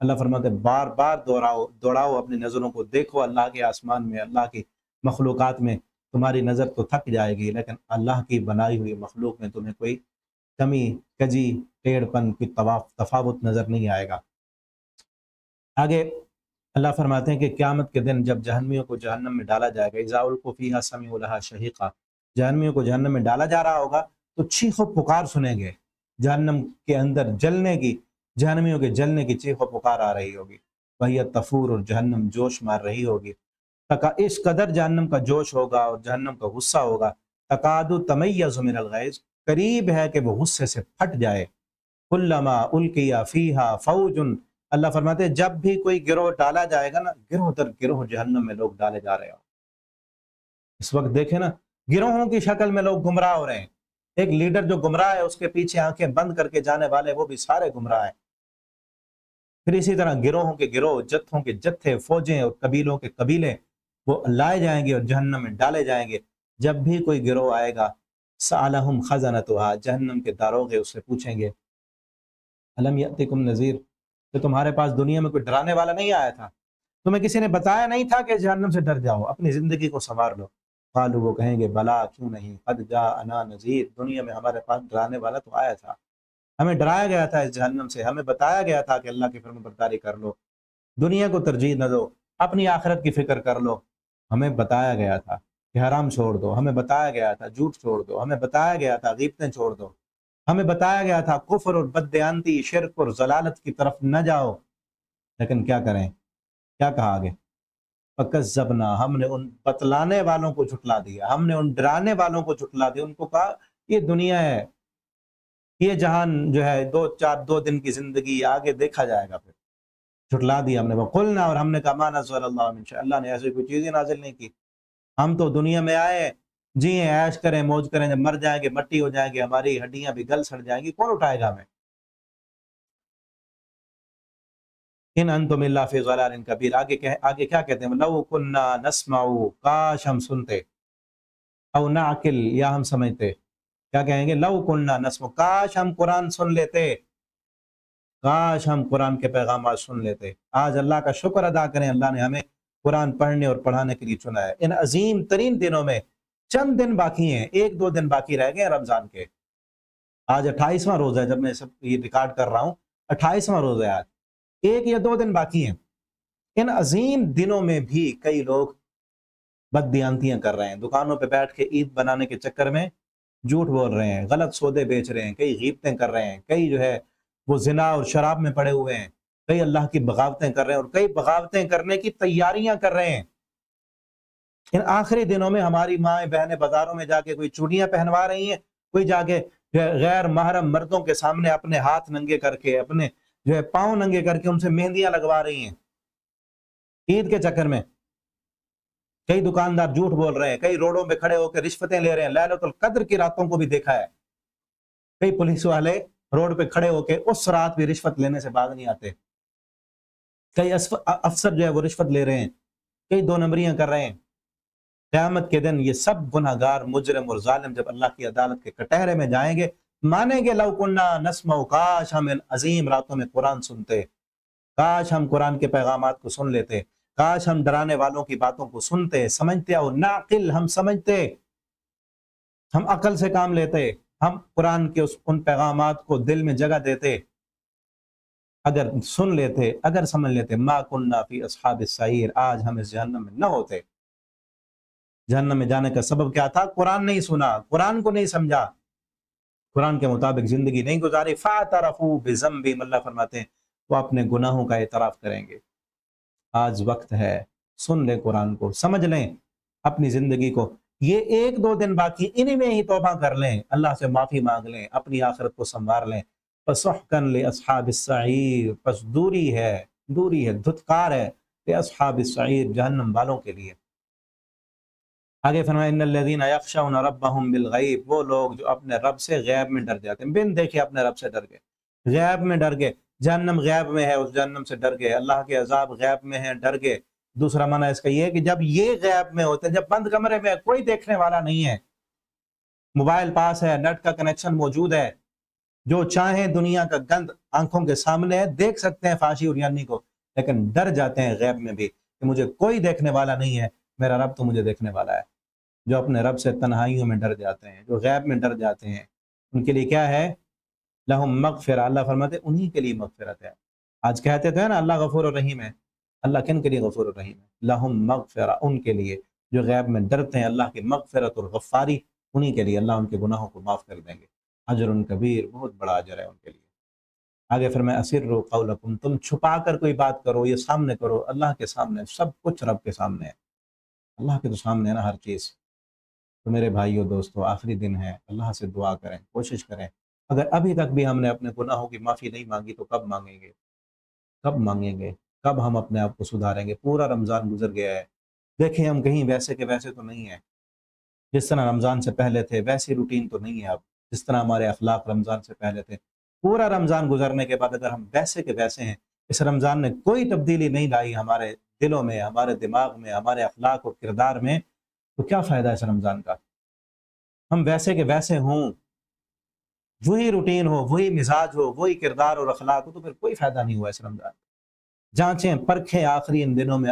اللہ فرماتے ہیں بار بار دوڑاؤ اپنی نظروں کو، دیکھو اللہ کے آسمان میں، اللہ کی مخلوقات میں، تمہاری نظر تو تھک جائے گی، لیکن اللہ کی بنائی ہوئی مخلوق میں تمہیں کوئی کمی، کجی، ٹیڑھ پن کی تفاوت نظر نہیں آئے گا۔ آگے اللہ فرماتے ہیں کہ قیامت کے دن جب جہنمیوں کو جہنم میں ڈالا جائے گا، اذا القوا فیہا سمعوا لہا شہیقا، جہنمیوں کو جہنم میں ڈالا جا رہا ہوگا تو چیخ و پکار سنیں گے، جہنم کے اندر جلنے کی، جہنمیوں کے جلنے کی چیخ و پکار آ رہی ہوگی، وہی تفور، اور جہنم جوش مار رہی ہوگی، اس قدر جہنم کا جوش ہوگا اور جہنم کا غصہ ہوگا، تکاد تمیز من الغیظ، قریب ہے کہ وہ غصے سے پھٹ جائے، کلما القی فیہا فوج، اللہ فرماتے ہیں جب بھی کوئی گروہ ڈالا جائے گا نا، گروہ در گروہ جہنم میں لوگ ڈالے جا رہے ہوں۔ اس وقت دیکھیں نا، گروہوں کی شکل میں لوگ گمراہ ہو رہے ہیں، ایک لیڈر جو گمراہ ہے اس کے پیچھے آنکھیں بند کر کے جانے والے وہ بھی سارے گمراہ ہیں۔ پھر اسی طرح گروہوں کے گروہ، جتھوں کے جتھے، فوجیں اور قبیلوں کے قبیلے وہ لائے جائیں گے اور جہنم میں ڈالے جائیں گے۔ جب بھی کوئی گروہ آئے گا، سألہم خزنتہا، جہنم کے داروغے اس سے پوچھیں گے، الم یأتکم نذیر، تو تمہارے پاس دنیا میں کوئی ڈرانے والا نہیں آیا تھا؟ تمہیں کسی نے بتایا نہیں تھا کہ جہنم سے ڈر جاؤ، اپنی زندگی کو سنوار لو؟ قالوا، وہ کہیں گے بلا، کیوں نہیں، قد جاءنا نذیر، دنیا میں ہمارے پاس ڈرانے والا تو آیا تھا، ہمیں ڈرایا گیا تھا اس جہنم سے، ہمیں بتایا گیا تھا کہ اللہ کی فرمان برداری کر لو، دنیا کو ترجیح نہ دو، اپنی آخرت کی فکر کر لو، ہمیں بتایا گیا تھا کہ حرام چھوڑ دو، ہمیں بتایا گیا تھا جھوٹ چھوڑ دو، ہمیں بتایا گیا تھا غیبتیں چھوڑ دو، ہمیں بتایا گیا تھا کفر اور بددیانتی، شرک اور ضلالت کی طرف نہ جاؤ، لیکن کیا کریں؟ کیا کہا آگے؟ فَكَذَّبْنَا، ہم نے ان بتلانے والوں کو جھٹلا دیا، ہم نے ان ڈرانے والوں کو جھٹلا دیا، ان کو کہا یہ دنیا ہے، یہ جہان جو ہے دو دن کی زندگی، آگے دیکھا جائے گا، پھر جھٹلا دیا ہم نے، وَقُلْنَا، اور ہم نے کہا مَا نَزَّلَ اللَّهُ مِن شَيْءٍ، اللہ نے ایسی کوئی چیز ہی نازل نہیں کی، ہم تو دنیا میں آئے جیئیں، عیش کریں، موج کریں، جب مر جائیں گے مٹی ہو جائیں گے، ہماری ہڈیاں بھی گل سڑ جائیں گی، کون اٹھائے گا ہمیں؟ ان انتم الا فی ضلال کبیر، آگے کیا کہتے ہیں، لو کننا نسمع، کاش ہم سنتے، او نعقل، یا ہم سمجھتے، کیا کہیں گے؟ لو کننا نسمع، کاش ہم قرآن سن لیتے، کاش ہم قرآن کے پیغامات سن لیتے۔ آج اللہ کا شکر ادا کریں، اللہ نے ہمیں قرآن پڑھنے اور پڑھانے کے لیے چنا ہے۔ ان عظیم ترین دنوں میں چند دن باقی ہیں، 1-2 دن باقی رہ گئے ہیں رمضان کے، آج 28واں روزہ ہے، جب میں یہ ریکارڈ کر رہا ہوں 28واں روزہ ہے آج، 1 یا 2 دن باقی ہیں۔ ان عظیم دنوں میں بھی کئی لوگ بددیانتیاں کر رہے ہیں، دکانوں پہ بیٹھ کے عید بنانے کے چکر میں جھوٹ بول رہے ہیں، غلط سودے بیچ رہے ہیں، کئی غیبتیں کر رہے ہیں، کئی جو ہے وہ زنا اور شراب میں پڑے ہوئے ہیں، کئی اللہ کی بغاوتیں کر رہے ہیں، اور کئی بغاوتیں کرنے کی تیاریاں کر رہے ہیں۔ ان آخری دنوں میں ہماری مائیں بہنیں بازاروں میں جا کے کوئی چوڑیاں پہنوا رہی ہیں، کوئی جا کے غیر محرم مردوں کے سامنے اپنے ہاتھ ننگے کر کے، اپنے جو ہے پاؤں ننگے کر کے ان سے مہندیاں لگوا رہی ہیں عید کے چکر میں۔ کئی دکاندار جھوٹ بول رہے ہیں، کئی روڈوں پہ کھڑے ہو کے رشوتیں لے رہے ہیں، لیلۃ القدر کی راتوں کو بھی دیکھا ہے، کئی پولیس والے روڈ پہ کھڑے ہو کے اس رات بھی رشوت لینے سے باز نہیں آتے، کئی افسر جو ہے وہ رشوت لے رہے ہیں، کئی 2 نمبریاں کر رہے ہیں۔ قیامت کے دن یہ سب گناہگار، مجرم اور ظالم جب اللہ کی عدالت کے کٹہرے میں جائیں گے، مانیں گے لو کننا نسمع، کاش ہم ان عظیم راتوں میں قرآن سنتے، کاش ہم قرآن کے پیغامات کو سن لیتے، کاش ہم ڈرانے والوں کی باتوں کو سنتے، سمجھتے، اور ناقل، ہم سمجھتے، ہم عقل سے کام لیتے، ہم قرآن کے ان پیغامات کو دل میں جگہ دیتے، اگر سن لیتے، اگر سمجھ لیتے، ما کننا فی اصحاب السعیر، آج ہم اس جہنم میں نہ ہوتے۔ جہنم میں جانے کا سبب کیا تھا؟ قرآن نہیں سنا، قرآن کو نہیں سمجھا، قرآن کے مطابق زندگی نہیں گزاری۔ فاعترفوا بذنبہم، اللہ فرماتے ہیں وہ اپنے گناہوں کا اعتراف کریں گے۔ آج وقت ہے، سن لیں قرآن کو، سمجھ لیں اپنی زندگی کو، یہ 1-2 دن باقی، انہی میں ہی توبہ کر لیں، اللہ سے معافی مانگ لیں، اپنی آخرت کو سنوار لیں۔ فسحقا لاصحاب السعیر، پس دوری ہے، دھتکار ہے لاصحاب السعیر، جہنم والوں کے لیے۔ آگے فرمایا ان الذین یخشون ربهم بالغیب، وہ لوگ جو اپنے رب سے غیب میں ڈر جاتے ہیں، بن دیکھے اپنے رب سے ڈر گئے، غیب میں ڈر گئے، جہنم غیب میں ہے، اس جہنم سے ڈر گئے، اللہ کے عذاب غیب میں ہے، ڈر گئے۔ دوسرا معنی اس کا یہ ہے کہ جب یہ غیب میں ہوتے ہیں، جب بند کمرے میں کوئی دیکھنے والا نہیں ہے، موبائل پاس ہے، نیٹ کا کنیکشن موجود ہے، جو چاہیں دنیا کا گند آنکھوں کے سامنے ہے، دیکھ سکتے ہیں فحاشی اور یعنی کو، لیکن ڈر جاتے ہیں غیب میں بھی کہ مجھے کوئی دیکھنے والا نہیں ہے، میرا رب تو مجھے دیکھنے والا ہے۔ جو اپنے رب سے تنہائیوں میں ڈر جاتے ہیں، جو غیب میں ڈر جاتے ہیں، ان کے لیے کیا ہے؟ لہم مغفرہ، اللہ فرماتے ہیں انہی کے لیے مغفرت ہے۔ آج کہتے تھے نا اللہ غفور الرحیم ہے، اللہ کن کے لیے غفور الرحیم ہے؟ لہم مغفرہ، ان کے لیے جو غیب میں ڈرتے ہیں اللہ کی مغفرت اور غفاری، انہی کے لیے اللہ ان کے گناہوں کو معاف کر دیں گے۔ اجر کبیر، بہت بڑا اجر ہے ان کے لیے۔ آگے فرمایا اسروا قولکم، تم چھپا کر کوئی بات کرو، یہ سامنے کرو، اللہ کے سامنے سب کچھ، رب کے سامنے ہے، اللہ کے تو سامنے ہے نا ہر چیز۔ تو میرے بھائیو دوستو، آخری دن ہے، اللہ سے دعا کریں، کوشش کریں۔ اگر ابھی تک بھی ہم نے اپنے گناہوں کی معافی نہیں مانگی تو کب مانگیں گے؟ کب مانگیں گے؟ کب ہم اپنے آپ کو سدھاریں گے؟ پورا رمضان گزر گیا ہے، دیکھیں ہم کہیں ویسے کے ویسے تو نہیں ہیں، جس طرح رمضان سے پہلے تھے ویسی روٹین تو نہیں ہے اب، جس طرح ہمارے اخلاق رمضان سے پہلے تھے۔ پورا رمضان گزرنے کے بعد اگر ہم ویسے کے ویسے ہیں، اس رمضان نے کوئی تبدیلی نہیں لائی ہمارے دلوں میں، ہمارے دماغ میں، ہمارے اخلاق اور کردار میں، تو کیا فائدہ اس رمضان کا؟ ہم ویسے کے ویسے ہوں، وہی روٹین ہو، وہی مزاج ہو، وہی کردار اور اخلاق ہو، تو پھر کوئی فائدہ نہیں ہوا اس رمضان۔ جانچیں پرکھیں آخری ان دنوں میں،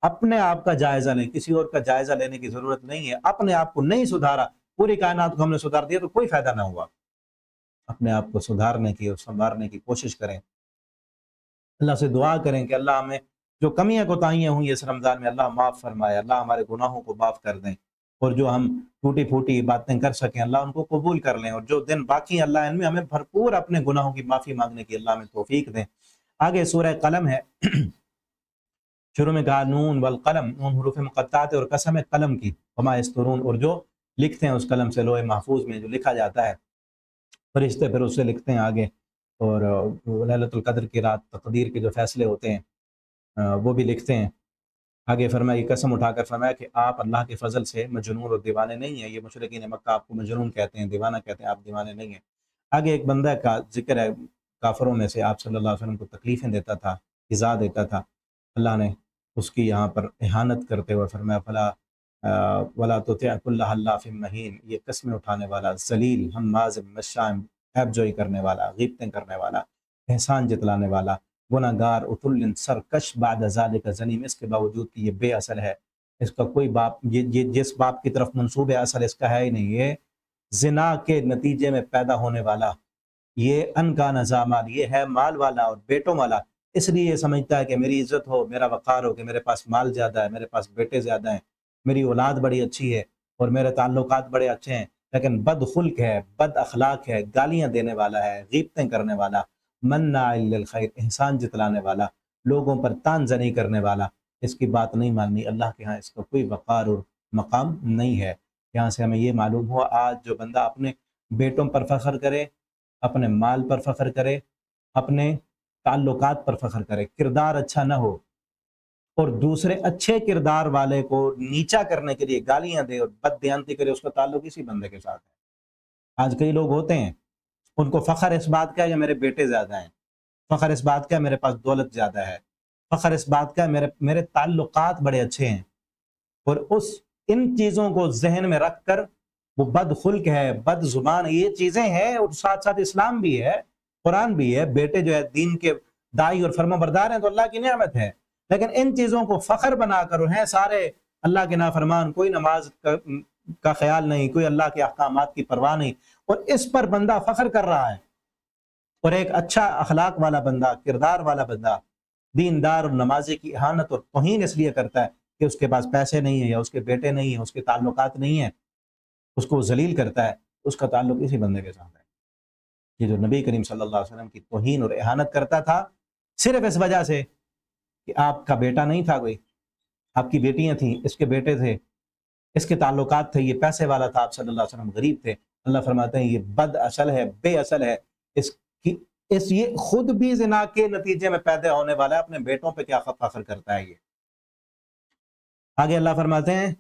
اپنے آپ کا جائزہ لیں، کسی اور کا جائزہ لینے کی ضرورت نہیں ہے۔ اپنے آپ کو نہیں سدھارا، پوری کائنات کو ہم نے سدھار دیا تو کوئی فائدہ نہ ہوا۔ اپنے آپ کو سدھارنے کی اور سنوارنے کی کوشش کریں، اللہ سے دعا کریں کہ اللہ ہمیں جو کمیاں کوتاہیاں ہوئی اس رمضان میں اللہ معاف فرمائے، اللہ ہمارے گناہوں کو معاف کر دیں، اور جو ہم ٹوٹی پھوٹی باتیں کر سکیں اللہ ان کو قبول کر لیں، اور جو دن باقی اللہ ان میں ہمیں بھرپور اپنے گناہوں کی معافی مانگنے کی اللہ ہمیں توفیق دیں۔ آگے سورہ قلم ہے، شروع میں کہا نون والقلم، نون حروف مقطعات اور قسم ہے قلم کی، وما یسطرون، اور جو لکھتے ہیں اس قلم سے، لوح محفوظ میں جو لکھا جاتا ہے، فرشتے پھر اس سے لکھتے ہیں آگے، اور لیلۃ القدر کی رات تقدیر کے جو فیصلے ہوتے ہیں وہ بھی لکھتے ہیں۔ آگے فرمایا، یہ قسم اٹھا کر فرمایا کہ آپ اللہ کے فضل سے مجنون اور دیوانے نہیں ہیں۔ یہ مشرکین مکہ آپ کو مجنون کہتے ہیں، دیوانہ کہتے ہیں، آپ دیوانے نہیں ہیں۔ آگے ایک بندہ کا ذکر ہے کافروں میں سے، آپ صلی اللہ علیہ وسلم کو تکلیفیں دیتا تھا، ایذا دیتا تھا، اللہ نے اس کی یہاں پر اہانت کرتے ہوئے فرمایا فلا ولا تطع کل حلاف مہین، یہ قسمیں اٹھانے والا، ذلیل، ہماز مشاء، عیب جوئی کرنے والا، غیبتیں کرنے والا، احسان جتلانے والا، گناہ گار، اتل سرکش، بعد ذالک زنیم، اس کے باوجود کہ یہ بے اصل ہے، اس کا کوئی باپ، یہ جس باپ کی طرف منسوب ہے اصل اس کا ہے ہی نہیں، یہ زنا کے نتیجے میں پیدا ہونے والا، یہ ان کا نظامال، یہ ہے مال والا اور بیٹوں والا، اس لیے یہ سمجھتا ہے کہ میری عزت ہو، میرا وقار ہو، کہ میرے پاس مال زیادہ ہے، میرے پاس بیٹے زیادہ ہیں، میری اولاد بڑی اچھی ہے اور میرے تعلقات بڑے اچھے ہیں، لیکن بد خلق ہے، بد اخلاق ہے، گالیاں دینے والا ہے، غیبتیں کرنے والا، مناع للخیر، احسان جتلانے والا، لوگوں پر تان زنی کرنے والا، اس کی بات نہیں ماننی، اللہ کے ہاں اس کا کوئی وقار اور مقام نہیں ہے۔ یہاں سے ہمیں یہ معلوم ہوا آج جو بندہ اپنے بیٹوں پر فخر کرے، اپنے مال پر فخر کرے، اپنے تعلقات پر فخر کرے، کردار اچھا نہ ہو، اور دوسرے اچھے کردار والے کو نیچا کرنے کے لیے گالیاں دے اور بد دیانتی کرے، اس کا تعلق اسی بندے کے ساتھ ہے۔ آج کئی لوگ ہوتے ہیں، ان کو فخر اس بات کا ہے کہ میرے بیٹے زیادہ ہیں، فخر اس بات کا ہے میرے پاس دولت زیادہ ہے، فخر اس بات کا ہے میرے تعلقات بڑے اچھے ہیں، اور ان چیزوں کو ذہن میں رکھ کر وہ بد خلق ہے، بد زبان، یہ چیزیں ہیں، اور ساتھ ساتھ اسلام بھی ہے، قرآن بھی ہے، بیٹے جو ہے دین کے داعی اور فرما بردار ہیں تو اللہ کی نعمت ہے، لیکن ان چیزوں کو فخر بنا کر ہیں سارے اللہ کے نافرمان، کوئی نماز کا خیال نہیں، کوئی اللہ کے احکامات کی پرواہ نہیں، اور اس پر بندہ فخر کر رہا ہے، اور ایک اچھا اخلاق والا بندہ، کردار والا بندہ، دیندار اور نمازی کی اہانت اور توہین اس لیے کرتا ہے کہ اس کے پاس پیسے نہیں ہیں، یا اس کے بیٹے نہیں ہیں، اس کے تعلقات نہیں ہیں، اس کو ذلیل کرتا ہے، اس کا تعلق اسی بندے کے ساتھ ہے۔ یہ جو نبی کریم صلی اللہ علیہ وسلم کی توہین اور اہانت کرتا تھا صرف اس وجہ سے کہ آپ کا بیٹا نہیں تھا، کوئی آپ کی بیٹیاں تھیں، اس کے بیٹے تھے، اس کے تعلقات تھے، یہ پیسے والا تھا، آپ صلی اللہ علیہ وسلم غریب تھے، اللہ فرماتے ہیں یہ بد اصل ہے، بے اصل ہے، یہ خود بھی زنا کے نتیجے میں پیدا ہونے والا ہے، اپنے بیٹوں پہ کیا فخر کرتا ہے۔ یہ آگے اللہ فرماتے ہیں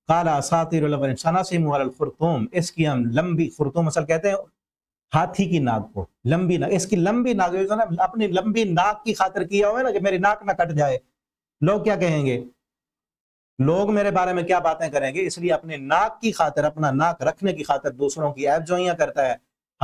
قال اساطیر الاولین سنسمہ علی الخرطوم، اس کی ہم لمبی، خرطوم اصل کہتے ہیں ہاتھی کی ناک کو، لمبی ناک، اس کی لمبی ناک، اپنی لمبی ناک کی خاطر کیا ہوا ہے نا کہ میری ناک نہ کٹ جائے، لوگ کیا کہیں گے، لوگ میرے بارے میں کیا باتیں کریں گے، اس لیے اپنے ناک کی خاطر، اپنا ناک رکھنے کی خاطر دوسروں کی عیب جوئیاں کرتا ہے،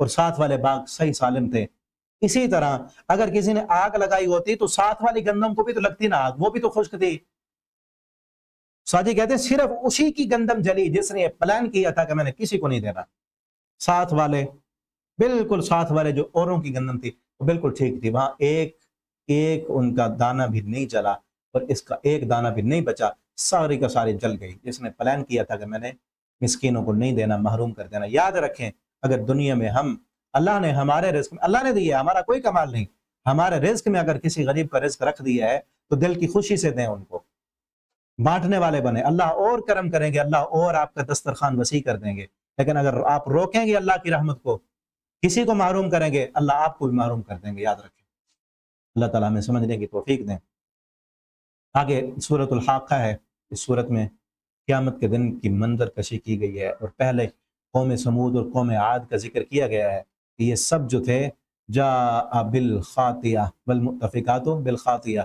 اور ساتھ والے باغ صحیح سالم تھے۔ اسی طرح اگر کسی نے آگ لگائی ہوتی تو ساتھ والی گندم کو بھی تو لگتی نا آگ، وہ بھی تو خشک تھی۔ ساجی کہتے ہیں صرف اسی کی گندم جلی جس نے پلان کیا تھا کہ میں نے کسی کو نہیں دینا۔ ساتھ والے بالکل ساتھ والے جو اوروں کی گندم تھی وہ بالکل ٹھیک تھی، وہاں ایک ان کا دانہ بھی نہیں جلا اور اس کا ایک دانہ بھی نہیں بچا، ساری کا ساری جل گئی۔ جس نے پلان کیا تھا کہ میں نے مسکینوں کو نہیں دینا، محروم کر دینا۔ یاد رکھیں اگر دنیا میں اللہ نے ہمارے رزق میں، اللہ نے دیا، ہمارا کوئی کمال نہیں، ہمارے رزق میں اگر کسی غریب کا رزق رکھ دیا ہے تو دل کی خوشی سے دیں، ان کو بانٹنے والے بنے، اللہ اور کرم کریں گے، اللہ اور آپ کا دسترخوان وسیع کر دیں گے۔ لیکن اگر آپ روکیں گے اللہ کی رحمت کو، کسی کو محروم کریں گے، اللہ آپ کو بھی محروم کر دیں گے، یاد رکھیں۔ اللہ تعالیٰ ہمیں سمجھنے کی توفیق دیں۔ آگے سورۃ الحاقہ ہے، اس سورت میں قیامت کے دن کی منظر کشی کی گئی ہے، اور پہلے قوم سمود اور قوم عاد کا ذکر کیا گیا ہے کہ یہ سب جو تھے جاء بالخاطیہ والمؤتفقات بالخاطیہ،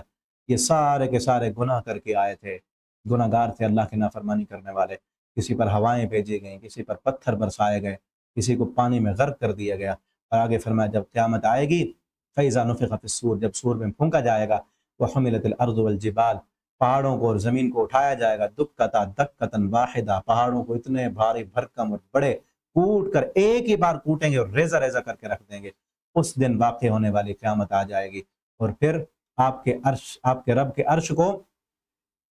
یہ سارے کے سارے گناہ کر کے آئے تھے، گناہ گار تھے، اللہ کی نافرمانی کرنے والے۔ کسی پر ہوائیں بھیجی گئیں، کسی پر پتھر برسائے گئے، کسی کو پانی میں غرق کر دیا گیا۔ اور آگے فرمایا جب قیامت آئے گی فَإِذَا نُفِخَ فِي الصُّورِ، جب سور میں پھونکا جائے گا، وَحُمِلَتِ الْأَرْضُ وَالْجِبَالُ، پہاڑوں کو اور زمین کو اٹھایا جائے گا، دُكَّةً دَكَّةً واحدہ، پہاڑوں کو اتنے بھاری بھرکم اور بڑے کوٹ کر ایک ہی بار کوٹیں گے اور ریزہ ریزہ کر کے رکھ دیں گے۔ اس دن واقع ہونے والی قیامت آ جائے گی، اور پھر آپ کے رب کے عرش کو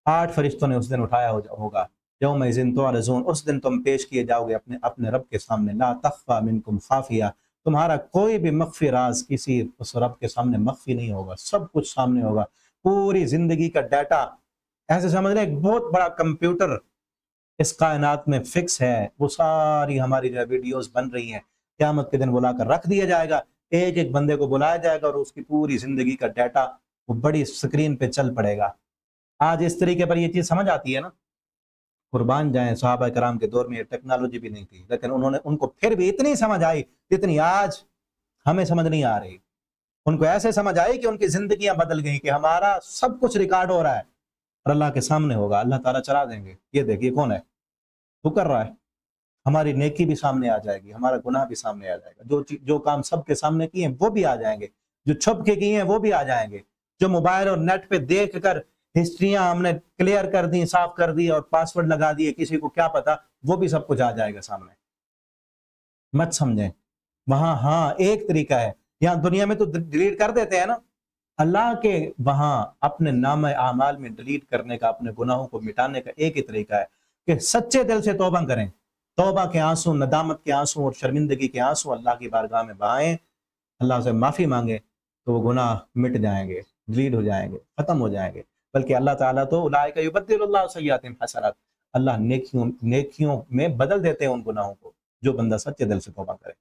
8 فرشتوں نے اس دن اٹھایا ہوگا۔ یومئذ تعرضون، اس دن تم پیش کیے جاؤ گے اپنے رب کے سامنے، لا تخفی منکم خافیہ، تمہارا کوئی بھی مخفی راز کسی اس رب کے سامنے مخفی نہیں ہوگا، سب کچھ سامنے ہوگا، پوری زندگی کا ڈیٹا، ایسے سمجھ لیں ایک بہت بڑا کمپیوٹر اس کائنات میں فکس ہے، وہ ساری ہماری جو ویڈیوز بن رہی ہیں قیامت کے دن بلا کر رکھ دیا جائے گا، ایک ایک بندے کو بلایا جائے گا اور اس کی پوری زندگی کا ڈیٹا وہ بڑی سکرین پہ چل پڑے گا۔ آج اس طریقے پر یہ چیز سمجھ آتی ہے نا، قربان جائیں صحابہ کرام کے دور میں یہ ٹیکنالوجی بھی نہیں تھی، لیکن ان کو پھر بھی اتنی سمجھ آئی جتنی آج ہمیں سمجھ نہیں آ رہی۔ ان کو ایسے سمجھ آئی کہ ان کی زندگیاں بدل گئیں، کہ ہمارا سب کچھ ریکارڈ ہو رہا ہے اور اللہ کے سامنے ہوگا، اللہ تعالیٰ چلا دیں گے، یہ دیکھیے کون ہے، وہ کر رہا ہے، ہماری نیکی بھی سامنے آ جائے گی، ہمارا گناہ بھی سامنے آ جائے گا، جو کام سب کے سامنے کیے ہیں وہ بھی آ جائیں گے، جو چھپ کے کیے ہیں وہ بھی آ جائیں گے، جو موبائل اور نیٹ پہ دیکھ کر ہسٹریاں ہم نے کلیئر کر دی، صاف کر دی اور پاسورڈ لگا دیے، کسی کو کیا پتا، وہ بھی سب کچھ آ جائے گا سامنے۔ مت سمجھیں، وہاں ہاں ایک طریقہ ہے، یہاں دنیا میں تو ڈیلیٹ کر دیتے ہیں نا، اللہ کے وہاں اپنے نام اعمال میں ڈیلیٹ کرنے کا، اپنے گناہوں کو مٹانے کا ایک ہی طریقہ ہے کہ سچے دل سے توبہ کریں، توبہ کے آنسو، ندامت کے آنسو اور شرمندگی کے آنسو اللہ کی بارگاہ میں بہائیں، اللہ سے معافی مانگیں، تو وہ گناہ مٹ جائیں گے، ڈیلیٹ ہو جائیں گے، ختم ہو جائیں گے۔ بلکہ اللہ تعالیٰ تو اولئک یبدل اللہ سیئاتہم حسنات، اللہ نیکیوں میں بدل دیتے ہیں ان گناہوں کو، جو بندہ سچے دل سے توبہ کرے۔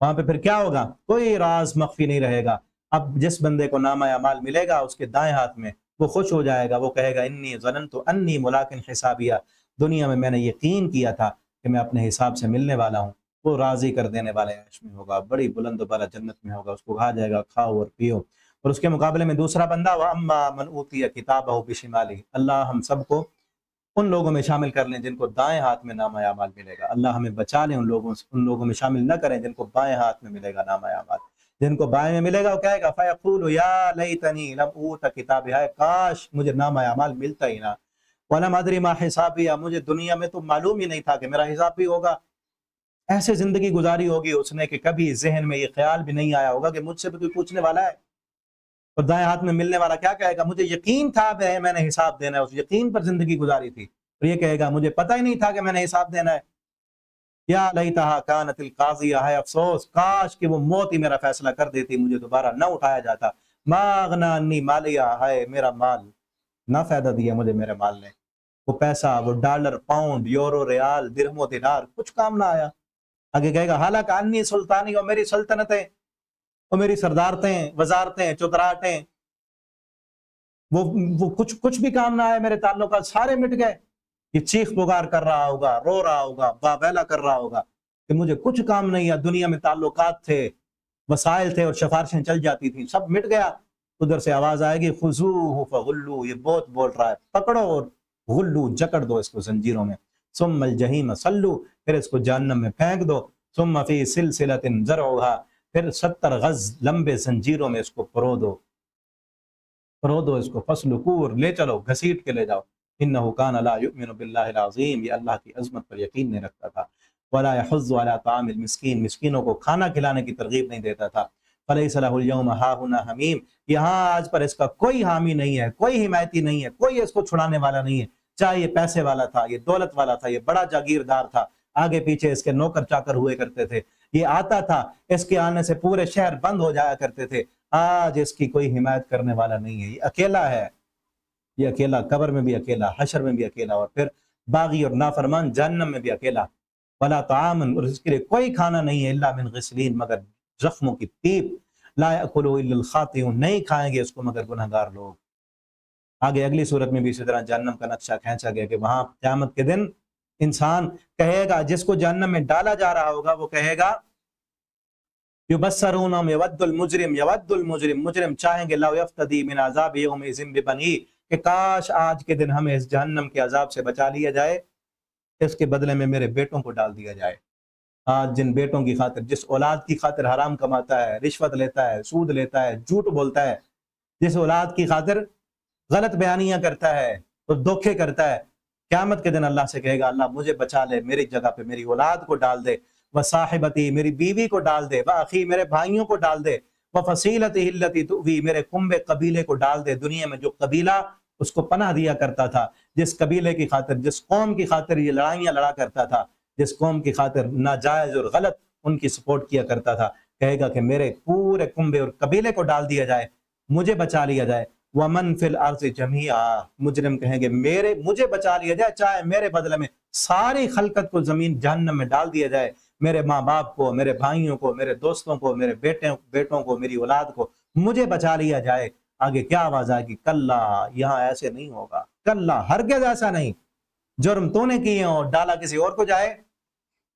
وہاں پہ پھر کیا ہوگا؟ کوئی راز مخفی نہیں رہے گا۔ اب جس بندے کو نامہ اعمال ملے گا اس کے دائیں ہاتھ میں، وہ خوش ہو جائے گا، وہ کہے گا انی ظننت انی ملاق حسابیہ، دنیا میں نے یقین کیا تھا کہ میں اپنے حساب سے ملنے والا ہوں۔ وہ راضی کر دینے والے عیش میں ہوگا، بڑی بلند و بالا جنت میں ہوگا، اس کو کہا جائے گا کھاؤ اور پیو۔ اور اس کے مقابلے میں دوسرا بندہ وَأَمَّا مَنْ أُوتِيَ كِتَابَهُ بِشِمَالِهِ، اللہ ہم سب کو ان لوگوں میں شامل کر لیں جن کو دائیں ہاتھ میں نامہ اعمال ملے گا، اللہ ہمیں بچا لیں ان لوگوں میں شامل نہ کریں جن کو بائیں ہاتھ میں ملے گا نامہ اعمال۔ جن کو بائیں میں ملے گا وہ کہے گا فَيَقُولُ يَا لَيْتَنِي لَمْ أُوتَ كِتَابِهَا، کاش مجھے نامہ اعمال ملتا ہی نہ، وَلَمْ أَدْرِ مَا حِسَابِيَهْ، مجھے دنیا میں تو معلوم ہی نہیں تھا کہ میرا حساب بھی ہوگا۔ ایسے زندگی گزاری ہوگی اس نے کہ کبھی ذہن میں یہ خیال بھی نہیں آیا ہوگا کہ مجھ سے بھی کوئی پوچھنے والا ہے۔ اور دائیں ہاتھ میں ملنے والا کیا کہے گا؟ مجھے یقین تھا میں نے حساب دینا ہے، اس یقین پر زندگی گزاری تھی، اور یہ کہے گا مجھے پتہ ہی نہیں تھا کہ میں نے حساب دینا ہے۔ یا لیتہا کانت القاضیہ، ہے افسوس کاش کہ وہ موت ہی میرا فیصلہ کر دیتی، مجھے دوبارہ نہ اٹھایا جاتا۔ ما اغنی عنی مالیہ، ہے میرا مال نہ فائدہ دیا مجھے میرے مال نے، وہ پیسہ، وہ ڈالر، پاؤنڈ، یورو، ریال، درہم و دینار کچھ کام نہ آیا۔ آگے کہے گا حالانکہ انی سلطانی، اور میری سلطنتیں اور میری سردارتیں، وزارتیں، چودراہٹیں، وہ کچھ بھی کام نہ آئے، میرے تعلقات سارے مٹ گئے۔ یہ چیخ پکار کر رہا ہوگا، رو رہا ہوگا، واویلا کر رہا ہوگا کہ مجھے کچھ کام نہیں ہے، دنیا میں تعلقات تھے، وسائل تھے اور سفارشیں چل جاتی تھیں، سب مٹ گیا۔ ادھر سے آواز آئے گی خذوہ فغلوہ، یہ بہت بول رہا ہے، پکڑو اور غلو، جکڑ دو اس کو زنجیروں میں، ثم الجحیم صلو، پھر اس کو جہنم میں پھینک دو، ثم فی سلسلۃ ذرعها، پھر 70 گز لمبے زنجیروں میں اس کو پرو دو اس کو، فسلکوہ، لے چلو، گھسیٹ کے لے جاؤ، انہ کان لا یؤمن باللہ العظیم، یہ اللہ کی عظمت پر یقین نہیں رکھتا تھا، ولا یحض علی طعام المسکین، مسکینوں کو کھانا کھلانے کی ترغیب نہیں دیتا تھا، فلیس لہ اليوم ہاہنا حمیم، یہاں آج پر اس کا کوئی حامی نہیں ہے، کوئی حمایتی نہیں ہے، کوئی اس کو چھڑانے والا نہیں ہے، چاہے یہ پیسے والا تھا، یہ دولت والا تھا، یہ بڑا جاگیردار تھا، آگے پیچھے اس کے نوکر چاکر ہوئے کرتے تھے، یہ آتا تھا، اس کے آنے سے پورے شہر بند ہو جایا کرتے تھے، آج اس کی کوئی حمایت کرنے والا نہیں ہے، یہ اکیلا ہے، یہ اکیلا، قبر میں بھی اکیلا، حشر میں بھی اکیلا، اور پھر باغی اور نافرمان جہنم میں بھی اکیلا، ولا طعام، اور اس کے لیے کوئی کھانا نہیں ہے، الا من غسلین، مگر زخموں کی پیپ، لا یأکلہ الا الخاطئون، نہیں کھائیں گے اس کو مگر گنہگار لوگ۔ آگے اگلی صورت میں بھی اسی طرح جہنم کا نقشہ کھینچا گیا کہ وہاں قیامت کے دن انسان کہے گا، جس کو جہنم میں ڈالا جا رہا ہوگا وہ کہے گا یبصرونہم یود المجرم، مجرم چاہیں گے، لو یفتدی من عذاب یومئذ ببنیہ، کہ کاش آج کے دن ہمیں اس جہنم کے عذاب سے بچا لیا جائے، اس کے بدلے میں میرے بیٹوں کو ڈال دیا جائے۔ آج جن بیٹوں کی خاطر، جس اولاد کی خاطر حرام کماتا ہے، رشوت لیتا ہے، سود لیتا ہے، جھوٹ بولتا ہے، جس اولاد کی خاطر غلط بیانیاں کرتا ہے اور دھوکے کرتا ہے، قیامت کے دن اللہ سے کہے گا، اللہ مجھے بچا لے، میری جگہ پہ میری اولاد کو ڈال دے، وصاحبتی، میری بیوی کو ڈال دے، واخی، میرے بھائیوں کو ڈال دے، وفصیلتی التی تؤوی، میرے کنبے قبیلے کو ڈال دے۔ دنیا میں جو قبیلہ اس کو پناہ دیا کرتا تھا، جس قبیلے کی خاطر، جس قوم کی خاطر یہ لڑائیاں لڑا کرتا تھا، جس قوم کی خاطر ناجائز اور غلط ان کی سپورٹ کیا کرتا تھا، کہے گا کہ میرے پورے کنبے اور قبیلے کو ڈال دیا جائے، مجھے بچا لیا جائے۔ وَمَن فِي الْأَرْضِ جَمِيعًا، مجرم کہیں گے مجھے بچا لیا جائے، چاہے میرے بدلے میں ساری خلقت کو زمین جہنم میں ڈال دیا جائے، میرے ماں باپ کو، میرے بھائیوں کو، میرے دوستوں کو، میرے بیٹوں کو، میری اولاد کو، مجھے بچا لیا جائے۔ آگے کیا آواز آئے گی؟ کلا، یہاں ایسے نہیں ہوگا، کلا، ہرگز ایسا نہیں، جرم تو نے کیے اور ڈالا کسی اور کو جائے۔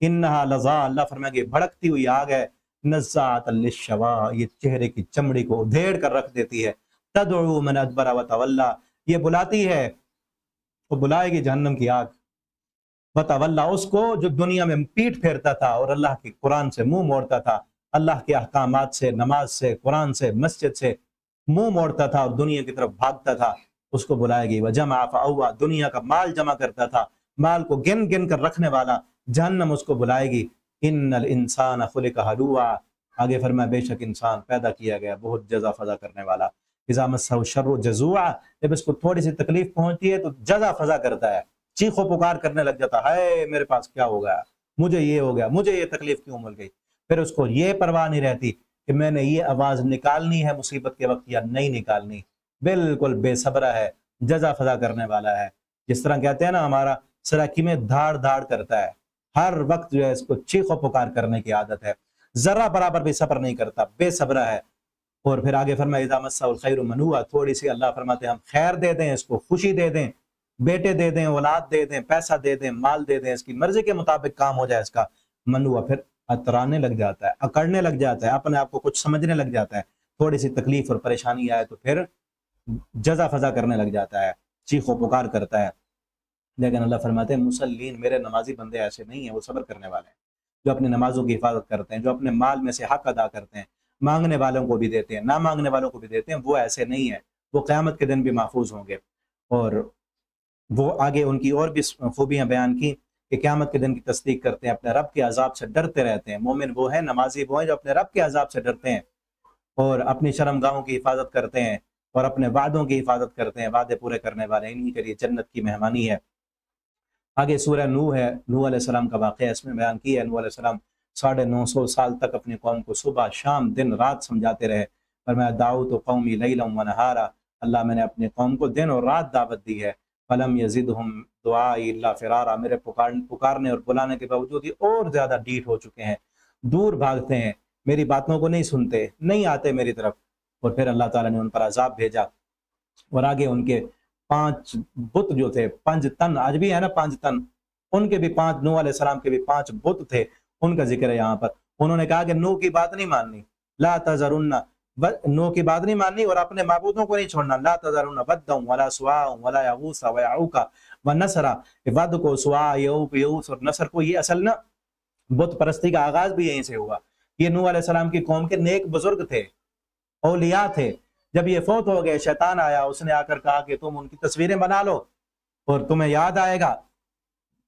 انہا لظا، اللہ فرمائے گی بھڑکتی ہوئی آگ ہے، نزاعۃ للشوا، یہ چہرے کی چمڑی کو ادھیڑ کر رکھ دیتی ہے، تدعو من ادبر وتولا، یہ بلاتی ہے، وہ بلائے گی جہنم کی آگ، وتولا، اس کو جو دنیا میں پیٹ پھیرتا تھا اور اللہ کے قرآن سے منہ موڑتا تھا، اللہ کے احکامات سے، نماز سے، قرآن سے، مسجد سے منہ موڑتا تھا اور دنیا کی طرف بھاگتا تھا، اس کو بلائے گی۔ وجمع فأوعى، دنیا کا مال جمع کرتا تھا، مال کو گن گن کر رکھنے والا، جہنم اس کو بلائے گی۔ ان الانسان خلق ہلوعا، آگے فرمایا بے شک انسان پیدا کیا گیا بہت جزا فضا کرنے والا۔ اذا مسہ الشر جزوعا، جب اس کو تھوڑی سی تکلیف پہنچتی ہے تو جزا فضا کرتا ہے، چیخ و پکار کرنے لگ جاتا ہے، میرے پاس کیا ہو گیا، مجھے یہ ہو گیا، مجھے یہ تکلیف کیوں مل گئی۔ پھر اس کو یہ پرواہ نہیں رہتی کہ میں نے یہ آواز نکالنی ہے مصیبت کے وقت یا نہیں نکالنی، بالکل بے صبرا ہے، جزا فضا کرنے والا ہے۔ جس طرح کہتے ہیں نا، ہمارا سراکی میں دھاڑ دھاڑ کرتا ہے، ہر وقت جو ہے اس کو چیخ و پکار کرنے کی عادت ہے، ذرا برابر بھی صبر نہیں کرتا، بے صبرا ہے۔ اور پھر آگے فرمایا اذا مسہ الخیر منوعا، تھوڑی سی اللہ فرماتے ہیں ہم خیر دے دیں، اس کو خوشی دے دیں، بیٹے دے دیں، اولاد دے دیں، پیسہ دے دیں، مال دے دیں، اس کی مرضی کے مطابق کام ہو جائے اس کا، منوعا، پھر اترانے لگ جاتا ہے، اکڑنے لگ جاتا ہے، اپنے آپ کو کچھ سمجھنے لگ جاتا ہے، تھوڑی سی تکلیف اور پریشانی آئے تو پھر جزا فضا کرنے لگ جاتا ہے، چیخ و پکار کرتا ہے۔ لیکن اللہ فرماتے ہیں مسلین، میرے نمازی بندے ایسے نہیں ہیں، وہ صبر کرنے والے ہیں، جو اپنے نمازوں کی حفاظت کرتے ہیں، جو اپنے مال میں سے حق ادا کرتے ہیں، مانگنے والوں کو بھی دیتے ہیں، نہ مانگنے والوں کو بھی دیتے ہیں، وہ ایسے نہیں ہیں، وہ قیامت کے دن بھی محفوظ ہوں گے۔ اور وہ آگے ان کی اور بھی خوبیاں بیان کی کہ قیامت کے دن کی تصدیق کرتے ہیں، اپنے رب کے عذاب سے ڈرتے رہتے ہیں۔ مومن وہ ہیں، نمازی وہ ہیں جو اپنے رب کے عذاب سے ڈرتے ہیں اور اپنی شرمگاہوں کی حفاظت کرتے ہیں اور اپنے وعدوں کی حفاظت کرتے ہیں، وعدے پورے کرنے والے، انہی کے لیے جنت کی مہمانی ہے۔ آگے سورہ نوح ہے، نوح علیہ السلام کا واقعہ اس میں بیان کیا ہے۔ نوح علیہ السلام 950 سال تک اپنی قوم کو صبح شام دن رات سمجھاتے رہے، فرمایا دعوت قومی لیلا ونہارا، اللہ میں نے اپنی قوم کو دن اور رات دعوت دی ہے، فلم یزدہم دعائی الا فرارا، میرے پکارنے اور بلانے کے باوجود یہ اور زیادہ ڈیٹ ہو چکے ہیں، دور بھاگتے ہیں، میری باتوں کو نہیں سنتے، نہیں آتے میری طرف۔ اور پھر اللہ تعالیٰ نے ان پر عذاب بھیجا، اور آگے ان کے 5 بت جو تھے، 5 تن، آج بھی ہے نا 5 تن، ان کے بھی 5، نوح علیہ السلام کے بھی 5 بت تھے، ان کا ذکر ہے یہاں پر۔ انہوں نے کہا کہ نوح کی بات نہیں ماننی، لا تذرن، نوح کی بات نہیں ماننی اور اپنے معبودوں کو نہیں چھوڑنا، لا تذرن ودا ولا سواع ولا یغوث ویعوق ونسرا، ود کو، سواع، یعوق، یغوث اور نصر کو، یہ اصل نا بت پرستی کا آغاز بھی یہیں سے ہوا۔ یہ نوح علیہ السلام کی قوم کے نیک بزرگ تھے، اولیاء تھے۔ جب یہ فوت ہو گئے، شیطان آیا، اس نے آ کر کہا کہ تم ان کی تصویریں بنا لو اور تمہیں یاد آئے گا۔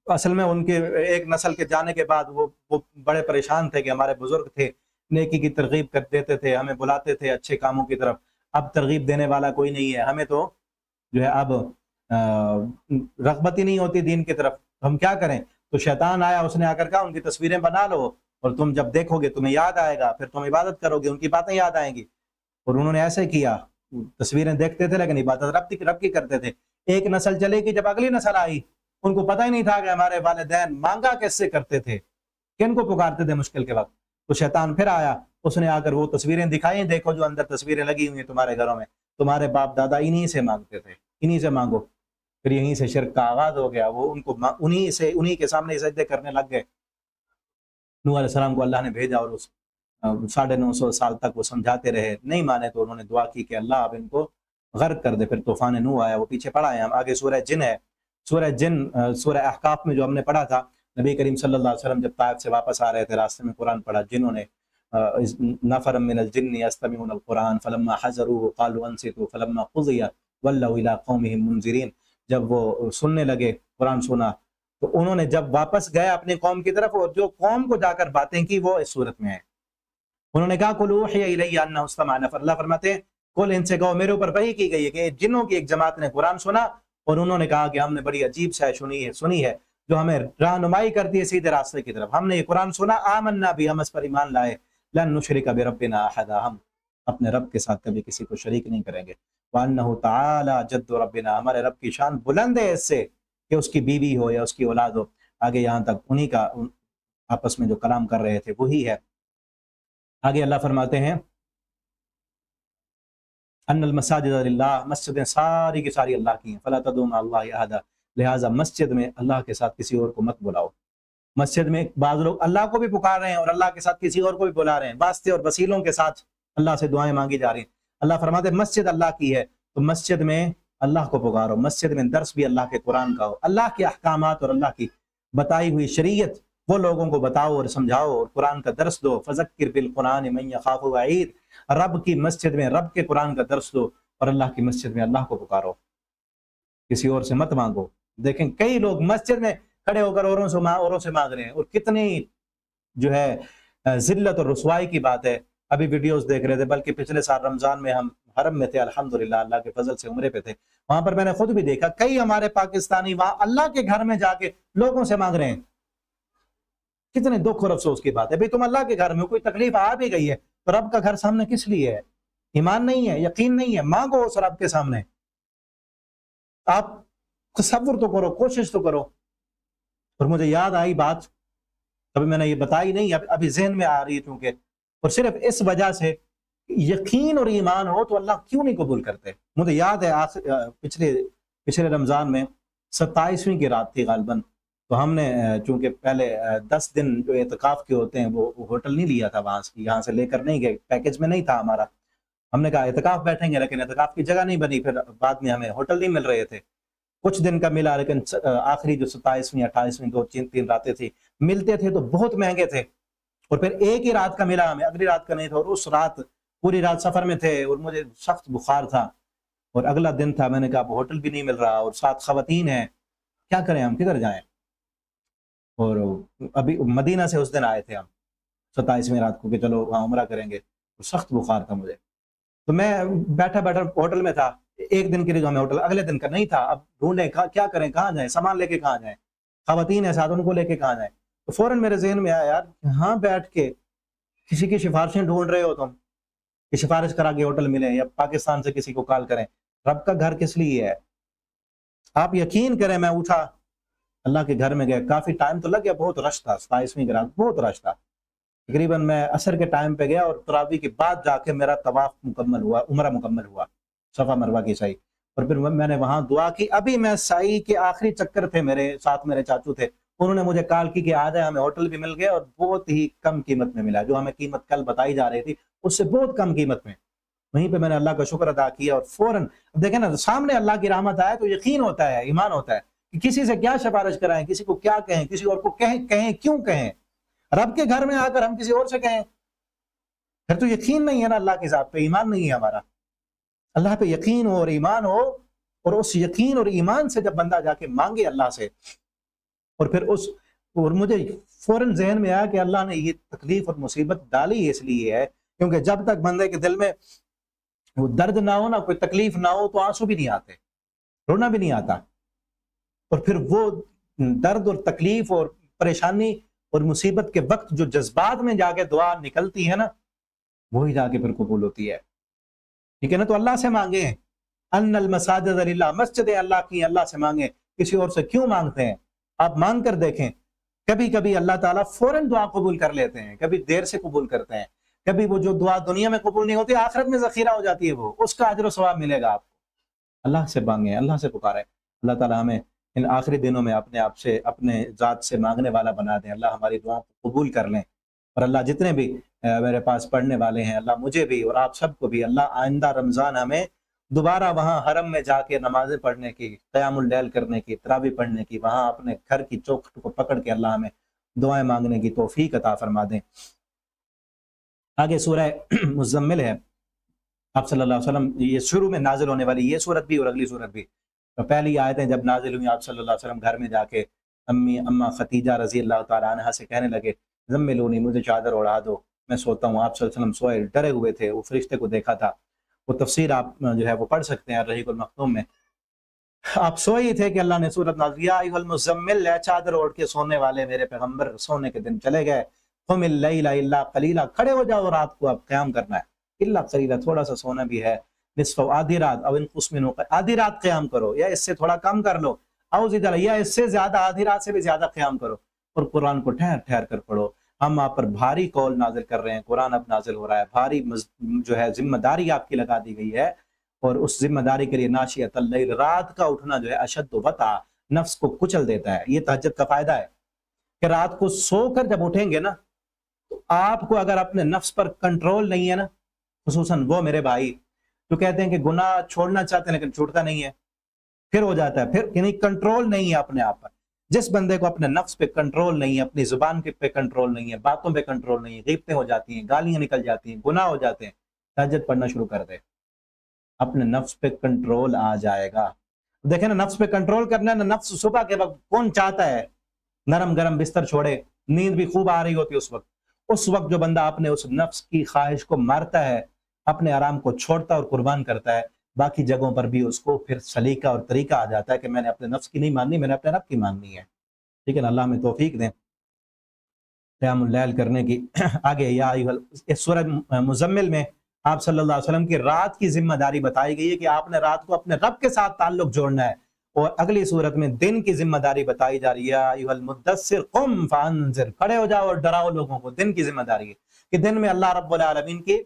اصل میں ان کے ایک نسل کے جانے کے بعد وہ بڑے پریشان تھے کہ ہمارے بزرگ تھے، نیکی کی ترغیب کر دیتے تھے، ہمیں بلاتے تھے اچھے کاموں کی طرف، اب ترغیب دینے والا کوئی نہیں ہے، ہمیں تو جو ہے اب رغبت ہی نہیں ہوتی دین کی طرف، ہم کیا کریں؟ تو شیطان آیا، اس نے آ کر کہا ان کی تصویریں بنا لو اور تم جب دیکھو گے تمہیں یاد آئے گا، پھر تم عبادت کرو گے، ان کی باتیں یاد آئیں گی۔ اور انہوں نے ایسے کیا، تصویریں دیکھتے تھے لیکن عبادت رب کی کرتے تھے۔ ایک نسل چلے گی، جب اگلی نسل آئی ان کو پتہ ہی نہیں تھا کہ ہمارے والدین مانگا کیسے کرتے تھے، کن کو پکارتے تھے مشکل کے وقت۔ تو شیطان پھر آیا، اس نے آ کر وہ تصویریں دکھائیں، دیکھو جو اندر تصویریں لگی ہوئی ہیں تمہارے گھروں میں، تمہارے باپ دادا انہی سے مانگتے تھے، انہی سے مانگو۔ پھر یہیں سے شرک کا آغاز ہو گیا، وہ ان کو انہی کے سامنے سجدے کرنے لگ گئے۔ نوح علیہ السلام کو اللہ نے بھیجا اور اس 950 سال تک وہ سمجھاتے رہے، نہیں مانے تو انہوں نے دعا کی کہ اللہ اب ان کو غرق کر دے۔ پھر طوفان نوح آیا، وہ پیچھے پڑھا ہے، ہم آگے سورہ جن ہے، سورہ احقاف میں جو ہم نے پڑھا تھا، نبی کریم صلی اللہ علیہ وسلم جب طائف سے واپس آ رہے تھے، راستے میں قرآن پڑھا، جنہوں نے نفر من الجن یستمعون القرآن فلما حضروه قالوا انصتوا فلما قضی ولوا الی قومهم منذرین۔ جب وہ سننے لگے، قرآن سنا، تو انہوں نے جب واپس گئے اپنی قوم کی طرف، اور جو قوم کو جا کر باتیں کی وہ اس صورت میں ہے۔ انہوں نے کہا قل اوحی الی انہ استمع نفر، اللہ فرماتے ہیں قل ان سے کہو میرے اوپر وحی کی گئی ہے کہ جنوں کی ایک جماعت نے قرآن سنا اور انہوں نے کہا کہ ہم نے بڑی عجیب شے سنی ہے جو ہمیں رہنمائی کرتی ہے سیدھے راستے کی طرف۔ ہم نے یہ قرآن سنا، آمنا بھی، ہم اس پر ایمان لائے، لن نشرک بربنا احدا، ہم اپنے رب کے ساتھ کبھی کسی کو شریک نہیں کریں گے۔ وانہ تعالی جد ربنا، ہمارے رب کی شان بلند ہے اس سے کہ اس کی بیوی ہو یا اس کی اولاد ہو، آگے یہاں تک انہی کا آپس میں جو کلام کر رہے تھے وہی ہے۔ آگے اللہ فرماتے ہیں ان المساجد للہ، مسجدیں ساری کی ساری اللہ کی ہیں، فلا تدعوا مع اللہ احدا، لہٰذا مسجد میں اللہ کے ساتھ کسی اور کو مت بلاؤ۔ مسجد میں بعض لوگ اللہ کو بھی پکار رہے ہیں اور اللہ کے ساتھ کسی اور کو بھی بلا رہے ہیں، واسطے اور وسیلوں کے ساتھ اللہ سے دعائیں مانگی جا رہی ہیں۔ اللہ فرماتے ہیں مسجد اللہ کی ہے تو مسجد میں اللہ کو پکارو، مسجد میں درس بھی اللہ کے قرآن کا ہو، اللہ کے احکامات اور اللہ کی بتائی ہوئی شریعت وہ لوگوں کو بتاؤ اور سمجھاؤ اور قرآن کا درس دو۔ فذکر بالقرآن من یخاف وعید، رب کی مسجد میں رب کے قرآن کا درس دو اور اللہ کی مسجد میں اللہ کو پکارو، کسی اور سے مت مانگو۔ دیکھیں کئی لوگ مسجد میں کھڑے ہو کر اوروں سے مانگ رہے ہیں، اور کتنی جو ہے ذلت اور رسوائی کی بات ہے۔ ابھی ویڈیوز دیکھ رہے تھے، بلکہ پچھلے سال رمضان میں ہم حرم میں تھے، الحمدللہ اللہ کے فضل سے عمرے پہ تھے، وہاں پر میں نے خود بھی دیکھا کئی ہمارے پاکستانی وہاں اللہ کے گھر میں جا کے لوگوں سے مانگ رہے ہیں۔ کتنے دکھ اور افسوس کی بات ہے، بھئی تم اللہ کے گھر میں کوئی تکلیف آ بھی گئی ہے تو رب کا گھر سامنے کس لیے ہے؟ ایمان نہیں ہے، یقین نہیں ہے، مانگو اس رب کے سامنے، آپ تصور تو کرو، کوشش تو کرو۔ اور مجھے یاد آئی بات، کبھی میں نے یہ بتائی نہیں، ابھی ذہن میں آ رہی ہے چونکہ، اور صرف اس وجہ سے یقین اور ایمان ہو تو اللہ کیوں نہیں قبول کرتے۔ مجھے یاد ہے پچھلے رمضان میں 27ویں کی رات تھی غالباً، تو ہم نے چونکہ پہلے 10 دن جو اعتکاف کے ہوتے ہیں وہ ہوٹل نہیں لیا تھا، وہاں سے یہاں سے لے کر نہیں گئے، پیکج میں نہیں تھا ہمارا۔ ہم نے کہا اعتکاف بیٹھیں گے، لیکن اعتکاف کی جگہ نہیں بنی، پھر بعد میں ہمیں ہوٹل نہیں مل رہے تھے، کچھ دن کا ملا، لیکن آخری جو 27ویں 28ویں 2-3 راتیں تھی ملتے تھے تو بہت مہنگے تھے، اور پھر ایک ہی رات کا ملا ہمیں، اگلی رات کا نہیں تھا، اور اس رات پوری رات سفر میں تھے اور مجھے سخت بخار تھا اور اگلا دن تھا، میں نے کہا ہوٹل بھی نہیں مل رہا اور ساتھ خواتین ہیں، کیا کریں ہم، کدھر جائیں؟ اور ابھی مدینہ سے اس دن آئے تھے ہم 27ویں رات کو کہ چلو وہاں عمرہ کریں گے، سخت بخار تھا مجھے، تو میں بیٹھا ہوٹل میں تھا، ایک دن کے لیے ہمیں ہوٹل، اگلے دن کا نہیں تھا، اب ڈھونڈیں کیا کریں، کہاں جائیں، سامان لے کے کہاں جائیں، خواتین ہیں ساتھ، ان کو لے کے کہاں جائیں؟ تو فوراً میرے ذہن میں آیا یار ہاں بیٹھ کے کسی کی سفارشیں ڈھونڈ رہے ہو تم کہ سفارش کرا کے ہوٹل ملے، یا پاکستان سے کسی کو کال کریں، رب کا گھر کس لیے ہے؟ آپ یقین کریں میں اٹھا اللہ کے گھر میں گئے، کافی ٹائم تو لگ گیا، بہت رش تھا، 27ویں کی رات بہت رش تھا، تقریباً میں عصر کے ٹائم پہ گیا اور تراویح کے بعد جا کے میرا طواف مکمل ہوا، عمرہ مکمل ہوا، صفا مروہ کی سعی، اور پھر میں نے وہاں دعا کی۔ ابھی میں سعی کے آخری چکر تھے، میرے ساتھ میرے چاچو تھے، انہوں نے مجھے کال کی کہ آ جائے، ہمیں ہوٹل بھی مل گیا اور بہت ہی کم قیمت میں ملا، جو ہمیں قیمت کل بتائی جا رہی تھی اس سے بہت کم قیمت میں۔ وہیں پہ میں نے اللہ کا شکر ادا کیا، اور فوراً دیکھیں نا سامنے اللہ کی رحمت آئے تو یقین ہوتا ہے، ایمان ہوتا ہے کہ کسی سے کیا سفارش کرائیں، کسی کو کیا کہیں، کسی اور کو کہیں کیوں کہیں، رب کے گھر میں آ کر ہم کسی اور سے کہیں، پھر تو یقین نہیں ہے نا اللہ کی ذات پہ، ایمان نہیں ہے ہمارا۔ اللہ پہ یقین ہو اور ایمان ہو، اور اس یقین اور ایمان سے جب بندہ جا کے مانگے اللہ سے، اور پھر اور مجھے فوراً ذہن میں آیا کہ اللہ نے یہ تکلیف اور مصیبت ڈالی اس لیے ہے کیونکہ جب تک بندے کے دل میں وہ درد نہ ہو، نہ کوئی تکلیف نہ ہو، تو آنسو بھی نہیں آتے، رونا بھی نہیں آتا۔ اور پھر وہ درد اور تکلیف اور پریشانی اور مصیبت کے وقت جو جذبات میں جا کے دعا نکلتی ہے نا، وہی جا کے پھر قبول ہوتی ہے، ٹھیک ہے نا؟ تو اللہ سے مانگیں، ان المساجد للہ، مسجد اللہ کی، اللہ سے مانگیں، کسی اور سے کیوں مانگتے ہیں؟ آپ مانگ کر دیکھیں، کبھی کبھی اللہ تعالیٰ فوراً دعا قبول کر لیتے ہیں، کبھی دیر سے قبول کرتے ہیں، کبھی وہ جو دعا دنیا میں قبول نہیں ہوتی آخرت میں ذخیرہ ہو جاتی ہے، وہ اس کا اجر و ثواب ملے گا آپ کو۔ اللہ سے مانگیں، اللہ سے پکاریں، اللہ تعالیٰ ہمیں ان آخری دنوں میں اپنے آپ سے، اپنے ذات سے مانگنے والا بنا دیں، اللہ ہماری دعاؤں کو قبول کر لیں، اور اللہ جتنے بھی میرے پاس پڑھنے والے ہیں، اللہ مجھے بھی اور آپ سب کو بھی، اللہ آئندہ رمضان ہمیں دوبارہ وہاں حرم میں جا کے نمازیں پڑھنے کی، قیام اللیل کرنے کی، تراویح پڑھنے کی، وہاں اپنے گھر کی چوکھٹ کو پکڑ کے اللہ ہمیں دعائیں مانگنے کی توفیق عطا فرما دیں۔ آگے سورہ مزمل ہے، آپ صلی اللہ علیہ وسلم، یہ شروع میں نازل ہونے والی یہ سورت بھی اور اگلی سورت بھی، تو پہلی آیتیں جب نازل ہوئی آپ صلی اللہ علیہ وسلم گھر میں جا کے اماں ختیجہ رضی اللہ تعالیٰ عنہا سے کہنے لگے زملونی، مجھے چادر اڑا دو، میں سوتا ہوں۔ آپ صلی اللہ علیہ وسلم سوئے، ڈرے ہوئے تھے، وہ فرشتے کو دیکھا تھا، وہ تفسیر آپ جو ہے وہ پڑھ سکتے ہیں رحیق المختوم میں۔ آپ سوئے ہی تھے کہ اللہ نے سورت نازل، یا ایھا المزمل، اے چادر اوڑھ کے سونے والے میرے پیغمبر، سونے کے دن چلے گئے، قم اللیل الا قلیلا، کھڑے ہو جاؤ رات کو اب قیام کرنا ہے، الا قلیلا، تھوڑا سا سونا بھی ہے، نصف آدھی رات، او انقص منہ، آدھی رات قیام کرو یا اس سے تھوڑا کم کر لو، او زد علیہ، یا اس سے زیادہ، آدھی رات سے بھی زیادہ قیام کرو، اور قرآن کو ٹھہر ٹھہر کر پڑھو۔ ہم آپ پر بھاری قول نازل کر رہے ہیں، قرآن اب نازل ہو رہا ہے، بھاری جو ہے ذمہ داری آپ کی لگا دی گئی ہے، اور اس ذمہ داری کے لیے ناشئۃ اللیل، رات کا اٹھنا جو ہے اشد وطأ، نفس کو کچل دیتا ہے۔ یہ تہجد کا فائدہ ہے کہ رات کو سو کر جب اٹھیں گے نا، تو آپ کو اگر اپنے نفس پر کنٹرول نہیں ہے نا، خصوصاً وہ میرے بھائی جو کہتے ہیں کہ گناہ چھوڑنا چاہتے ہیں لیکن چھوڑتا نہیں ہے، پھر ہو جاتا ہے، پھر یعنی کنٹرول نہیں ہے اپنے آپ پر۔ جس بندے کو اپنے نفس پہ کنٹرول نہیں ہے، اپنی زبان پہ کنٹرول نہیں ہے، باتوں پہ کنٹرول نہیں ہے، غیبتیں ہو جاتی ہیں، گالیاں نکل جاتی ہیں، گناہ ہو جاتے ہیں، تہجد پڑھنا شروع کر دے، اپنے نفس پہ کنٹرول آ جائے گا۔ دیکھیں نا، نفس پہ کنٹرول کرنا ہے نا، نفس صبح کے وقت کون چاہتا ہے نرم گرم بستر چھوڑے، نیند بھی خوب آ رہی ہوتی ہے اس وقت جو بندہ اپنے اس نفس کی خواہش کو مارتا ہے، اپنے آرام کو چھوڑتا اور قربان کرتا ہے، باقی جگہوں پر بھی اس کو پھر سلیقہ اور طریقہ آ جاتا ہے کہ میں نے اپنے نفس کی نہیں ماننی، میں نے اپنے رب کی ماننی ہے، ٹھیک ہے نا؟ اللہ ہمیں توفیق دیں قیام اللیل کرنے کی۔ آگے یا اس سورہ مزمل میں آپ صلی اللہ علیہ وسلم کی رات کی ذمہ داری بتائی گئی ہے کہ آپ نے رات کو اپنے رب کے ساتھ تعلق جوڑنا ہے، اور اگلی صورت میں دن کی ذمہ داری بتائی جا رہی ہے، یا ایھا المدثر قم فانذر، کھڑے ہو جاؤ اور ڈراؤ لوگوں کو۔ دن کی ذمہ داری ہے کہ دن میں اللہ رب العالمین کی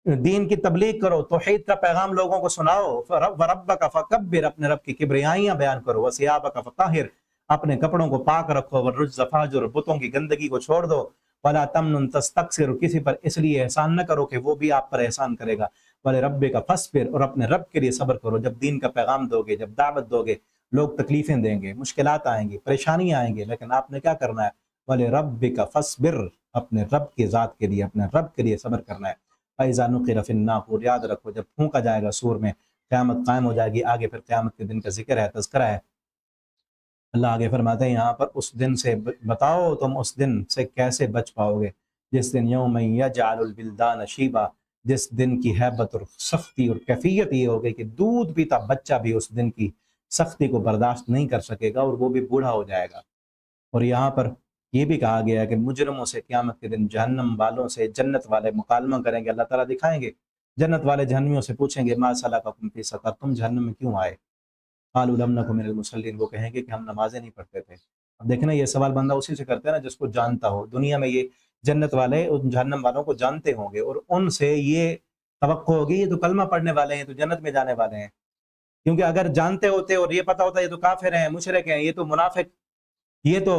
دین کی تبلیغ کرو، توحید کا پیغام لوگوں کو سناؤ، وَرَبَّكَ فَكَبِّرْ، اپنے رب کی کبریائیاں بیان کرو، وَثِيَابَكَ فَطَهِّرْ، اپنے کپڑوں کو پاک رکھو، وَالرُّجْزَ فَاهْجُرْ، بتوں کی گندگی کو چھوڑ دو، وَلَا تَمْنُنْ تَسْتَكْثِرْ، کسی پر اس لیے احسان نہ کرو کہ وہ بھی آپ پر احسان کرے گا، وَلِرَبِّكَ فَاصْبِرْ، اور اپنے رب کے لیے صبر کرو۔ جب دین کا پیغام دو گے، جب دعوت دو گے، لوگ تکلیفیں دیں گے، مشکلات آئیں گی، پریشانیاں آئیں گی، لیکن آپ نے کیا کرنا ہے؟ وَلِرَبِّكَ فَاصْبِرْ، اپنے رب کی ذات کے لیے، اپنے رب کے لیے صبر کرنا ہے۔ فَإِذَا نُقِرَ فِي النَّاقُورِ، یاد رکھو جب پھونکا جائے گا سور میں، قیامت قائم ہو جائے گی۔ آگے پھر قیامت کے دن کا ذکر ہے، تذکرہ ہے۔ اللہ آگے فرماتے ہیں یہاں پر، اس دن سے بتاؤ تم اس دن سے کیسے بچ پاؤ گے، جس دن یوم یجعل الولدان شیبا، جس دن کی ہیبت اور سختی اور کیفیت یہ ہوگی کہ دودھ پیتا بچہ بھی اس دن کی سختی کو برداشت نہیں کر سکے گا، اور وہ بھی بوڑھا ہو جائے گا۔ اور یہاں پر یہ بھی کہا گیا ہے کہ مجرموں سے قیامت کے دن جہنم والوں سے جنت والے مکالمہ کریں گے، اللہ تعالیٰ دکھائیں گے، جنت والے جہنمیوں سے پوچھیں گے ما سلککم فی سقر، تم جہنم میں کیوں آئے؟ قالوا لم نک من المصلین، وہ کہیں گے کہ ہم نمازیں نہیں پڑھتے تھے۔ اب دیکھنا یہ سوال بندہ اسی سے کرتا ہے نا جس کو جانتا ہو، دنیا میں یہ جنت والے ان جہنم والوں کو جانتے ہوں گے، اور ان سے یہ توقع ہوگی یہ تو کلمہ پڑھنے والے ہیں، تو جنت میں جانے والے ہیں، کیونکہ اگر جانتے ہوتے اور یہ پتہ ہوتا یہ تو کافر ہیں، مشرک ہیں، یہ تو منافق، یہ تو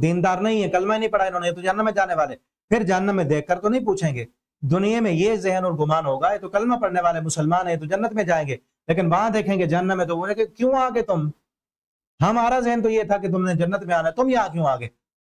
دیندار نہیں ہے، کلمہ نہیں پڑھا انہوں نے، یہ تو جہنم میں جانے والے، پھر جہنم میں دیکھ کر تو نہیں پوچھیں گے۔ دنیا میں یہ ذہن اور گمان ہوگا یہ تو کلمہ پڑھنے والے مسلمان ہیں، یہ تو جنت میں جائیں گے، لیکن وہاں دیکھیں گے جہنم میں تو وہ کہ کیوں آگے تم، ہمارا ذہن تو یہ تھا کہ تم نے جنت میں آنا ہے، تم یہاں کیوں آگے؟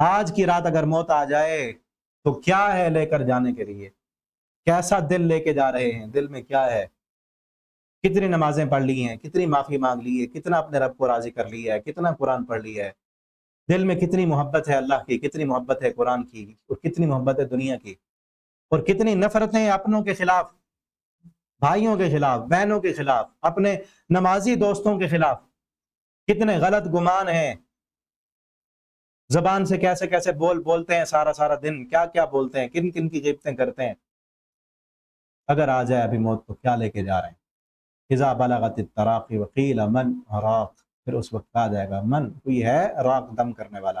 آج کی رات اگر موت آ جائے تو کیا ہے لے کر جانے کے لیے؟ کیسا دل لے کے جا رہے ہیں؟ دل میں کیا ہے؟ کتنی نمازیں پڑھ لی ہیں، کتنی معافی مانگ لی ہے، کتنا اپنے رب کو راضی کر لیا ہے، کتنا قرآن پڑھ لیا ہے، دل میں کتنی محبت ہے اللہ کی، کتنی محبت ہے قرآن کی، اور کتنی محبت ہے دنیا کی، اور کتنی نفرتیں اپنوں کے خلاف، بھائیوں کے خلاف، بہنوں کے خلاف، اپنے نمازی دوستوں کے خلاف، کتنے غلط گمان ہیں، زبان سے کیسے کیسے بولتے ہیں، سارا سارا دن کیا کیا بولتے ہیں، کن کن کی غیبتیں کرتے ہیں۔ اگر آ جائے ابھی موت تو کیا لے کے جا رہے ہیں؟ اذا بلغت التراقی وقیل من راق، پھر اس وقت آ جائے گا من، کوئی ہے راق، دم کرنے والا،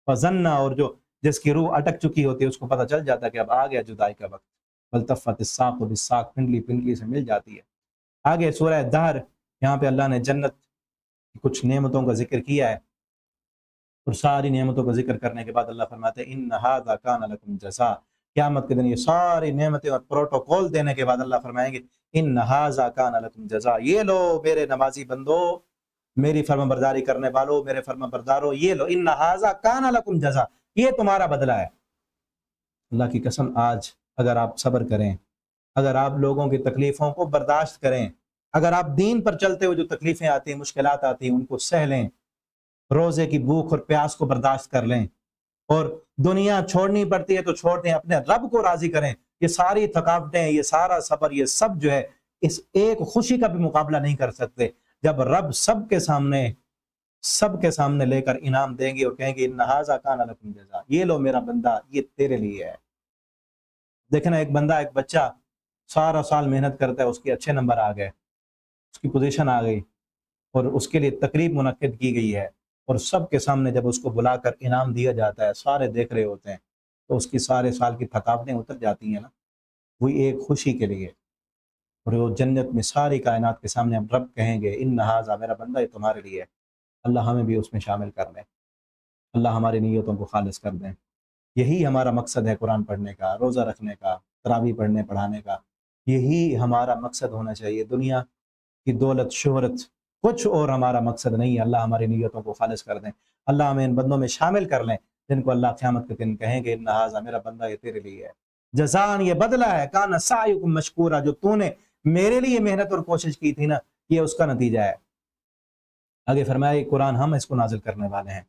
فظن، اور جو جس کی روح اٹک چکی ہوتی ہے اس کو پتہ چل جاتا ہے کہ اب آ گیا جدائی کا وقت، والتفت الساق بالساق، پنڈلی پنڈلی سے مل جاتی ہے۔ آگے سورہ دہر، یہاں پہ اللہ نے جنت کی کچھ نعمتوں کا ذکر کیا ہے، اور ساری نعمتوں کا ذکر کرنے کے بعد اللہ فرماتے ہیں ان ھذا کان لکم جزاء، قیامت کے دن یہ ساری نعمتیں اور پروٹوکول دینے کے بعد اللہ فرمائیں گے ان ھذا کان لکم جزاء، یہ لو میرے نمازی بندو، میری فرما برداری کرنے والوں، میرے فرما برداروں، یہ لو ان ھذا کان لکم جزاء، یہ تمہارا بدلہ ہے۔ اللہ کی قسم، آج اگر آپ صبر کریں، اگر آپ لوگوں کی تکلیفوں کو برداشت کریں، اگر آپ دین پر چلتے ہوئے جو تکلیفیں آتی ہیں، مشکلات آتی ہیں، ان کو سہ لیں، روزے کی بھوک اور پیاس کو برداشت کر لیں، اور دنیا چھوڑنی پڑتی ہے تو چھوڑ دیں، اپنے رب کو راضی کریں، یہ ساری تھکاوٹیں، یہ سارا صبر، یہ سب جو ہے اس ایک خوشی کا بھی مقابلہ نہیں کر سکتے جب رب سب کے سامنے لے کر انعام دیں گے اور کہیں گے ان ھذا کان لکم جزاء، یہ لو میرا بندہ، یہ تیرے لیے ہے۔ دیکھنا، ایک بندہ، ایک بچہ سارا سال محنت کرتا ہے، اس کے اچھے نمبر آ گئے، اس کی پوزیشن آ گئی، اور اس کے لیے تقریب منعقد کی گئی ہے، اور سب کے سامنے جب اس کو بلا کر انعام دیا جاتا ہے، سارے دیکھ رہے ہوتے ہیں، تو اس کی سارے سال کی تھکاوٹیں اتر جاتی ہیں نا، وہی ایک خوشی کے لیے، اور وہ جنت میں ساری کائنات کے سامنے ہم رب کہیں گے ان ھذا، میرا بندہ یہ تمہارے لیے ہے۔ اللہ ہمیں بھی اس میں شامل کر لیں، اللہ ہماری نیتوں کو خالص کر دیں۔ یہی ہمارا مقصد ہے قرآن پڑھنے کا، روزہ رکھنے کا، تراویح پڑھنے پڑھانے کا، یہی ہمارا مقصد ہونا چاہیے۔ دنیا کی دولت، شہرت، کچھ اور ہمارا مقصد نہیں ہے۔ اللہ ہماری نیتوں کو خالص کر دیں، اللہ ہمیں ان بندوں میں شامل کر لیں جن کو اللہ قیامت کے دن کہیں گے ان ھذا، میرا بندہ یہ تیرے لیے ہے، جزان، یہ بدلہ ہے، کان سعیکم مشکورا، جو تو نے میرے لیے محنت اور کوشش کی تھی نا، یہ اس کا نتیجہ ہے۔ آگے فرمایا قرآن ہم اس کو نازل کرنے والے ہیں،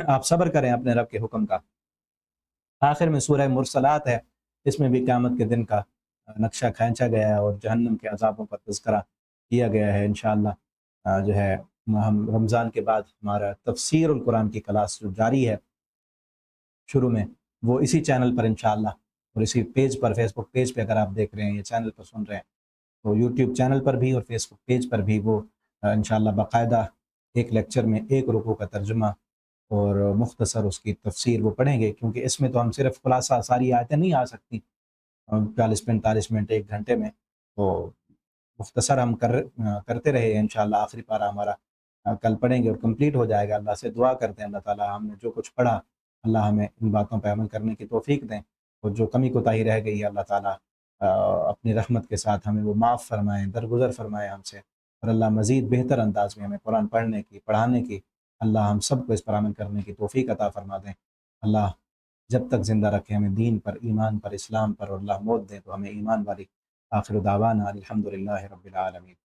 آپ صبر کریں اپنے رب کے حکم کا۔ آخر میں سورہ مرسلات ہے، اس میں بھی قیامت کے دن کا نقشہ کھینچا گیا ہے اور جہنم کے عذابوں پر تذکرہ کیا گیا ہے۔ انشاءاللہ جو ہے ہم رمضان کے بعد ہمارا تفسیر القرآن کی کلاس جو جاری ہے شروع میں، وہ اسی چینل پر انشاءاللہ، اور اسی پیج پر، فیس بک پیج پہ اگر آپ دیکھ رہے ہیں، یہ چینل پر سن رہے ہیں، تو یوٹیوب چینل پر بھی اور فیس بک پیج پر بھی وہ انشاءاللہ باقاعدہ ایک لیکچر میں ایک رکوع کا ترجمہ اور مختصر اس کی تفسیر وہ پڑھیں گے، کیونکہ اس میں تو ہم صرف خلاصہ ساری آیتیں نہیں آ سکتی 40-45 منٹ، 1 گھنٹے میں، تو مختصر ہم کرتے رہے ہیں۔ انشاءاللہ آخری پارہ ہمارا کل پڑھیں گے اور کمپلیٹ ہو جائے گا۔ اللہ سے دعا کرتے ہیں اللہ تعالیٰ ہم نے جو کچھ پڑھا، اللہ ہمیں ان باتوں پہ عمل کرنے کی توفیق دیں، اور جو کمی کوتاہی رہ گئی ہے اللہ تعالیٰ اپنی رحمت کے ساتھ ہمیں وہ معاف فرمائیں، درگزر فرمائیں ہم سے، اور اللہ مزید بہتر انداز میں ہمیں قرآن پڑھنے کی، پڑھانے کی، اللہ ہم سب کو اس پر عمل کرنے کی توفیق عطا فرما دیں۔ اللہ جب تک زندہ رکھے ہمیں دین پر، ایمان پر، اسلام پر، اور اللہ موت دیں تو ہمیں ایمان والی۔ آخر دعوانا الحمدللہ رب العالمین۔